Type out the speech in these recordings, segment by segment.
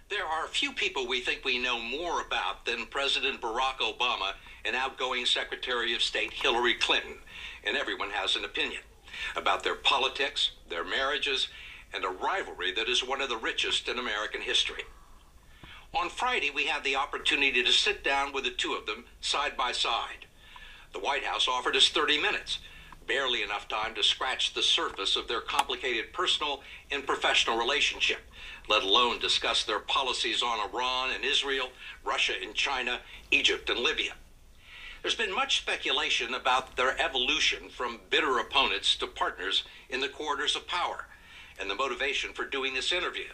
There are few people we think we know more about than President Barack Obama and outgoing Secretary of State Hillary Clinton, and everyone has an opinion about their politics, their marriages, and a rivalry that is one of the richest in American history. On Friday, we had the opportunity to sit down with the two of them side by side. The White House offered us 30 minutes, barely enough time to scratch the surface of their complicated personal and professional relationship, let alone discuss their policies on Iran and Israel, Russia and China, Egypt and Libya. There's been much speculation about their evolution from bitter opponents to partners in the corridors of power and the motivation for doing this interview.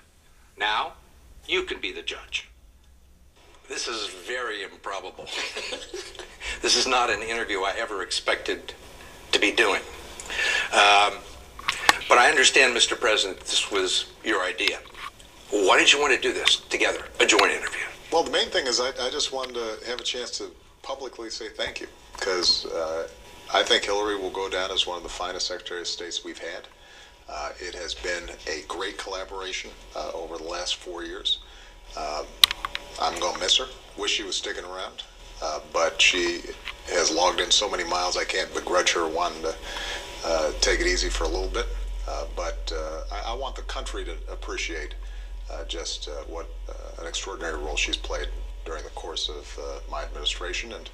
Now, you can be the judge. This is very improbable. This is not an interview I ever expected to be doing. But I understand, Mr. President, this was your idea. Why did you want to do this together, a joint interview? Well, the main thing is I just wanted to have a chance to publicly say thank you, because I think Hillary will go down as one of the finest Secretaries of States we've had. It has been a great collaboration over the last 4 years. I'm going to miss her. Wish she was sticking around. But she has logged in so many miles, I can't begrudge her wanting to take it easy for a little bit. But I want the country to appreciate just what an extraordinary role she's played during the course of my administration. And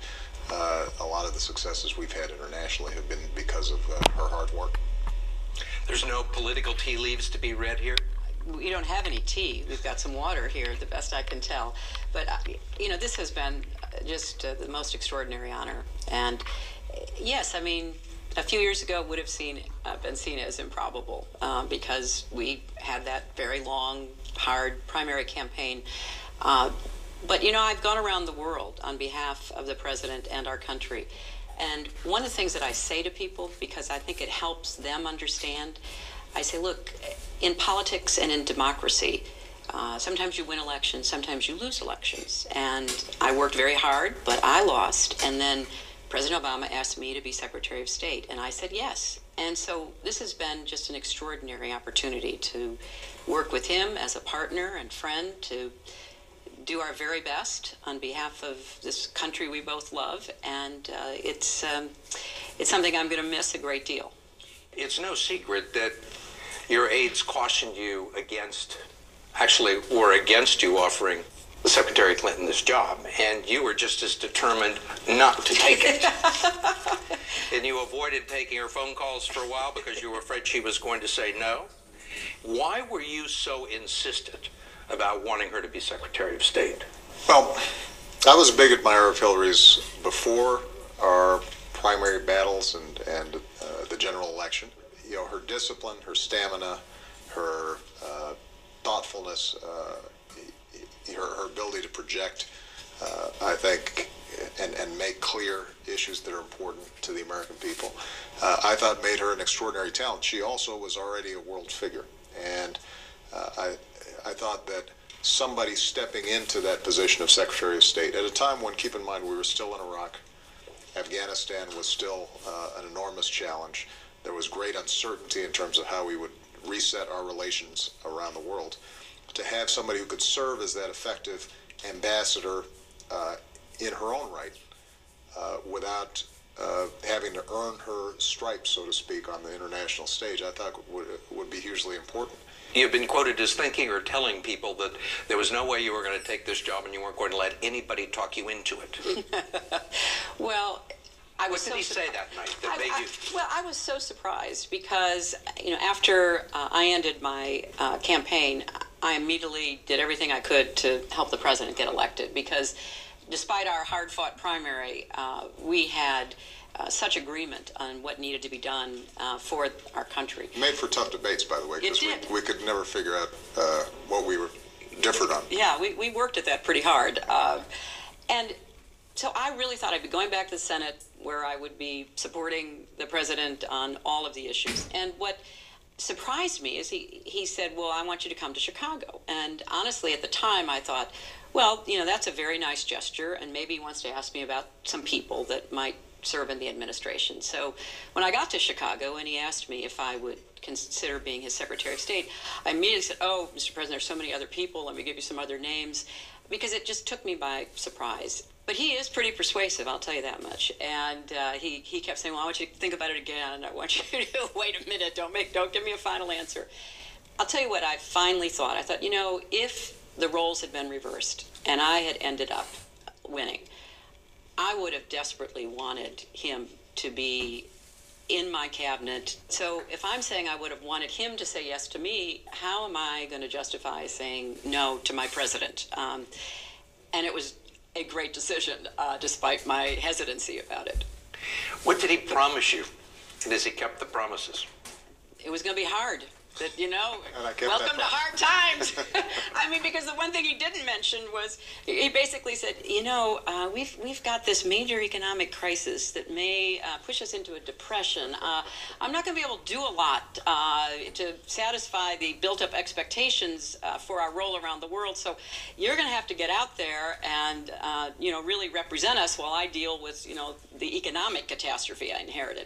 a lot of the successes we've had internationally have been because of her hard work. There's no political tea leaves to be read here? We don't have any tea. We've got some water here, the best I can tell. But, you know, this has been just the most extraordinary honor. And, yes, I mean, a few years ago would have been seen as improbable because we had that very long, hard primary campaign. But, you know, I've gone around the world on behalf of the president and our country. And one of the things that I say to people, because I think it helps them understand, I say, look, in politics and in democracy, sometimes you win elections, sometimes you lose elections. And I worked very hard, but I lost. And then President Obama asked me to be Secretary of State, and I said yes. And so this has been just an extraordinary opportunity to work with him as a partner and friend, to do our very best on behalf of this country we both love, and it's something I'm going to miss a great deal. It's no secret that your aides cautioned you against you offering Secretary Clinton this job, and you were just as determined not to take it. And you avoided taking her phone calls for a while because you were afraid she was going to say no. Why were you so insistent about wanting her to be Secretary of State? Well, I was a big admirer of Hillary's before our primary battles and the general election. You know, her discipline, her stamina, her thoughtfulness, her ability to project, I think, and make clear issues that are important to the American people, I thought made her an extraordinary talent. She also was already a world figure, and I thought that somebody stepping into that position of Secretary of State at a time when, keep in mind, we were still in Iraq, Afghanistan was still an enormous challenge. There was great uncertainty in terms of how we would reset our relations around the world. To have somebody who could serve as that effective ambassador in her own right without having to earn her stripes, so to speak, on the international stage, I thought would be hugely important. You've been quoted as thinking or telling people that there was no way you were going to take this job and you weren't going to let anybody talk you into it. Well, I was What did he say that night that made you? Well, I was so surprised because, you know, after I ended my campaign, I immediately did everything I could to help the president get elected, because despite our hard-fought primary, we had such agreement on what needed to be done for our country. Made for tough debates, by the way, because we could never figure out what we were differed on. Yeah, we worked at that pretty hard. And so I really thought I'd be going back to the Senate, where I would be supporting the president on all of the issues. And what surprised me is he said, well, I want you to come to Chicago. And honestly, at the time, I thought, well, you know, that's a very nice gesture, and maybe he wants to ask me about some people that might serve in the administration. So when I got to Chicago and he asked me if I would consider being his Secretary of State, I immediately said, "Oh, Mr. President, there's so many other people. Let me give you some other names," because it just took me by surprise. But he is pretty persuasive, I'll tell you that much. And he kept saying, "Well, I want you to think about it again. I want you to wait a minute. Don't give me a final answer." I'll tell you what I finally thought. I thought, if the roles had been reversed and I had ended up winning, I would have desperately wanted him to be in my cabinet. So if I'm saying I would have wanted him to say yes to me, how am I going to justify saying no to my president? And it was a great decision, despite my hesitancy about it. What did he promise you? And has he kept the promises? It was going to be hard. That, And I kept welcome to that hard times. I mean, because the one thing he didn't mention was he basically said, we've got this major economic crisis that may push us into a depression. I'm not going to be able to do a lot to satisfy the built-up expectations for our role around the world. So you're going to have to get out there and really represent us while I deal with the economic catastrophe I inherited.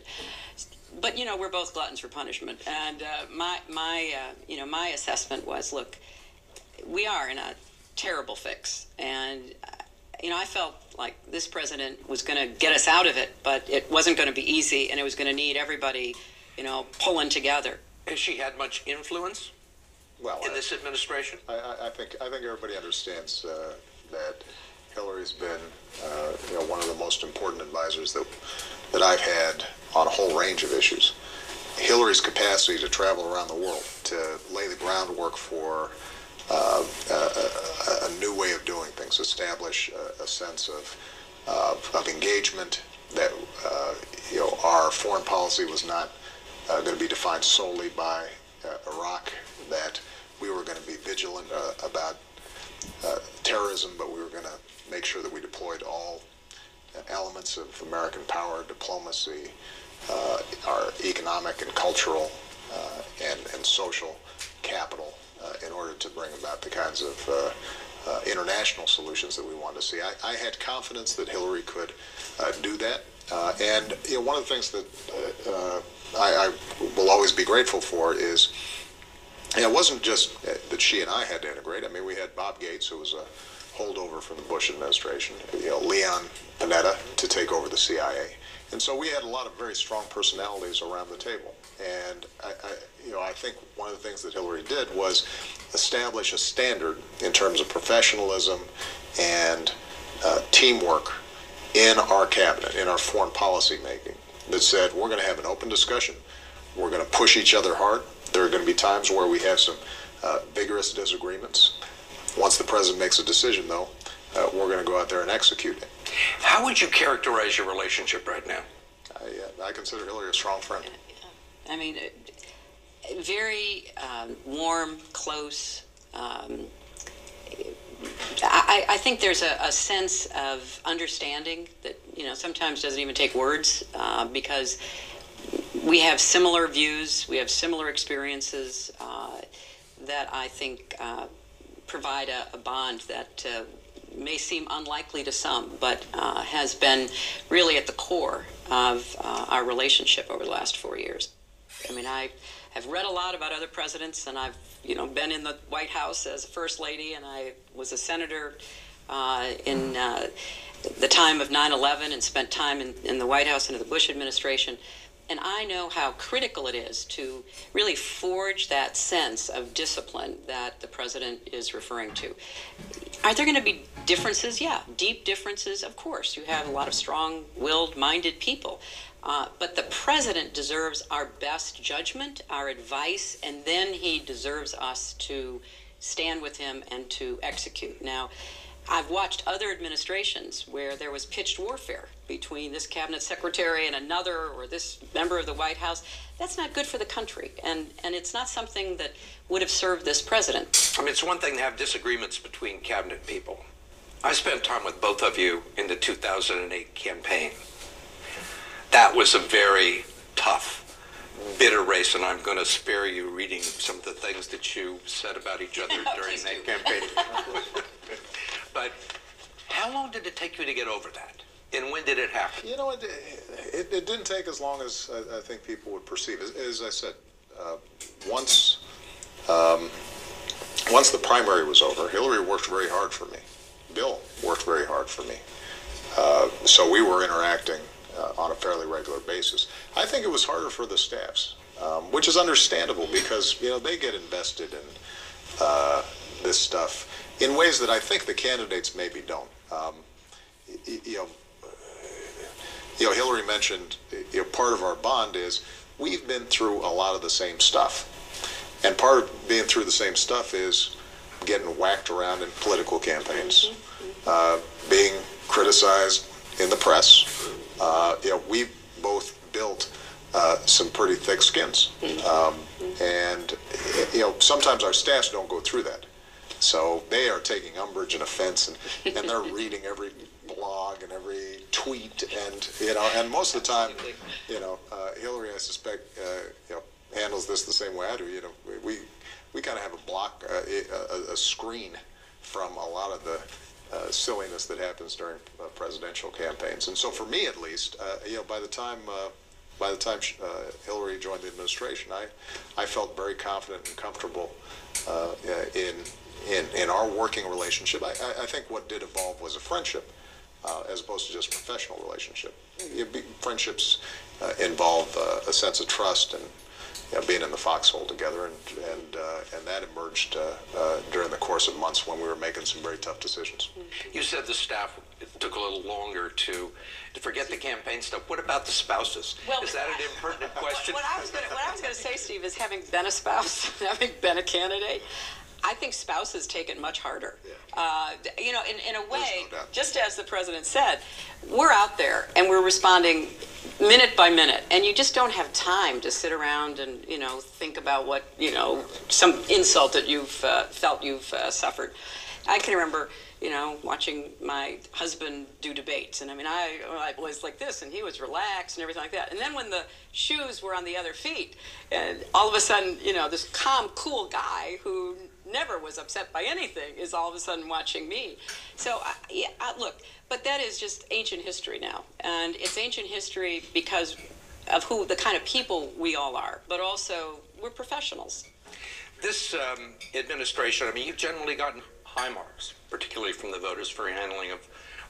But we're both gluttons for punishment, and my assessment was, look, we are in a terrible fix, and I felt like this president was going to get us out of it, but it wasn't going to be easy, and it was going to need everybody, pulling together. Has she had much influence in this administration? I think everybody understands that Hillary's been one of the most important advisors that I've had on a whole range of issues. Hillary's capacity to travel around the world, to lay the groundwork for a new way of doing things, establish a sense of engagement, that our foreign policy was not going to be defined solely by Iraq, that we were going to be vigilant about terrorism, but we were going to make sure that we deployed all elements of American power, diplomacy, our economic and cultural and social capital in order to bring about the kinds of international solutions that we wanted to see. I had confidence that Hillary could do that. And one of the things that I will always be grateful for is it wasn't just that she and I had to integrate. I mean, we had Bob Gates, who was a holdover from the Bush administration, Leon Panetta to take over the CIA. And so we had a lot of very strong personalities around the table. And I think one of the things that Hillary did was establish a standard in terms of professionalism and teamwork in our cabinet, in our foreign policy making, that said we're going to have an open discussion. We're going to push each other hard. There are going to be times where we have some vigorous disagreements. Once the president makes a decision, though, we're going to go out there and execute it. How would you characterize your relationship right now? I consider Hillary a strong friend. I mean, very warm, close. I think there's a sense of understanding that, sometimes doesn't even take words, because we have similar views, we have similar experiences that I think provide a bond that may seem unlikely to some, but has been really at the core of our relationship over the last 4 years. I mean, I have read a lot about other presidents, and I've been in the White House as a first lady, and I was a senator in the time of 9/11 and spent time in the White House under the Bush administration. And I know how critical it is to really forge that sense of discipline that the president is referring to. Are there going to be differences? Yeah, deep differences, of course. You have a lot of strong-willed, minded people. But the president deserves our best judgment, our advice, and then he deserves us to stand with him and to execute. Now, I've watched other administrations where there was pitched warfare between this cabinet secretary and another, or this member of the White House. That's not good for the country, and it's not something that would have served this president. I mean, it's one thing to have disagreements between cabinet people. I spent time with both of you in the 2008 campaign. That was a very tough, bitter race, and I'm going to spare you reading some of the things that you said about each other during that campaign. But how long did it take you to get over that? And when did it happen? You know what? It didn't take as long as I think people would perceive. As I said, once the primary was over, Hillary worked very hard for me. Bill worked very hard for me. So we were interacting on a fairly regular basis. I think it was harder for the staffs, which is understandable because they get invested in this stuff in ways that I think the candidates maybe don't. Hillary mentioned part of our bond is we've been through a lot of the same stuff, and part of being through the same stuff is getting whacked around in political campaigns, being criticized in the press. We both built some pretty thick skins, and sometimes our staffs don't go through that, so they are taking umbrage and offense, and they're reading every blog and every tweet, and most of the time, Hillary, I suspect, handles this the same way I do. We kind of have a block, a screen from a lot of the silliness that happens during presidential campaigns. And so, for me at least, by the time Hillary joined the administration, I felt very confident and comfortable in our working relationship. I think what did evolve was a friendship, as opposed to just a professional relationship. Friendships involve a sense of trust and being in the foxhole together, and that emerged during the course of months when we were making some very tough decisions. You said the staff took a little longer to forget the campaign stuff. What about the spouses? Well, is that an impertinent question? What I was going to say, Steve, is having been a spouse, having been a candidate, I think spouses take it much harder. In a way, no doubt. just as the president said, we're out there and we're responding minute by minute, and you just don't have time to sit around and think about what some insult that you've felt you've suffered. I can remember watching my husband do debates, and I was like this, and he was relaxed and everything like that. And then when the shoes were on the other feet, and all of a sudden, this calm, cool guy who never was upset by anything is all of a sudden watching me. So, look, but that is just ancient history now. And it's ancient history because of the kind of people we all are, but also we're professionals. This administration, you've generally gotten high marks, particularly from the voters for your handling of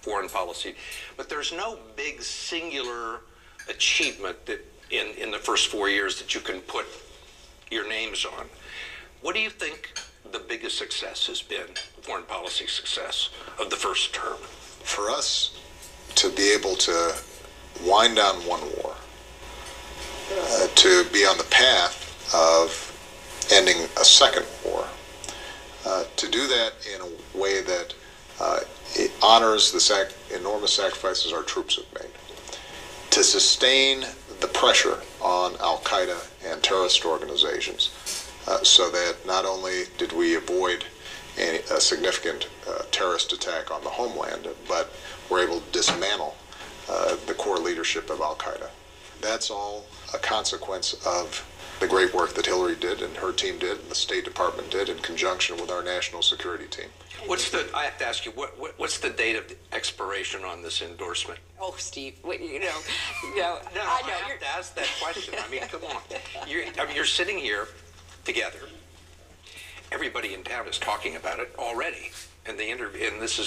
foreign policy. But there's no big singular achievement that in the first 4 years that you can put your names on. What do you think the biggest success has been, foreign policy success of the first term? For us to be able to wind down one war, to be on the path of ending a second war, to do that in a way that it honors the enormous sacrifices our troops have made, to sustain the pressure on Al-Qaeda and terrorist organizations, so that not only did we avoid a significant terrorist attack on the homeland, but were able to dismantle the core leadership of Al-Qaeda. That's all a consequence of the great work that Hillary did and her team did and the State Department did in conjunction with our national security team. I have to ask you, what's the date of expiration on this endorsement? Oh, Steve, No, I have to ask that question. Come on. You're sitting here together. Everybody in town is talking about it already, and this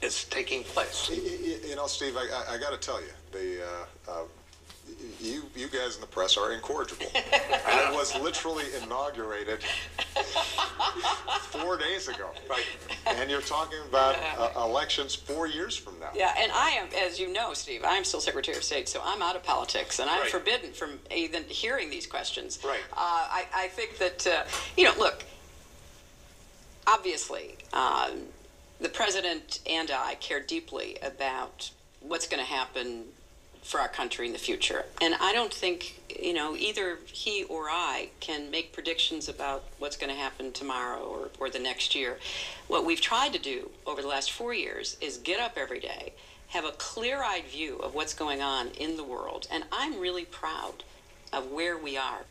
is taking place. Steve, I got to tell you, you guys in the press are incorrigible. I was literally inaugurated 4 days ago. Right. And you're talking about elections 4 years from now. Yeah, and I am, as you know, Steve, I'm still Secretary of State, so I'm out of politics, and I'm Right. forbidden from even hearing these questions. Right. I think that, look, obviously, the president and I care deeply about what's going to happen for our country in the future. And I don't think, either he or I can make predictions about what's going to happen tomorrow or the next year. What we've tried to do over the last 4 years is get up every day, have a clear-eyed view of what's going on in the world. And I'm really proud of where we are.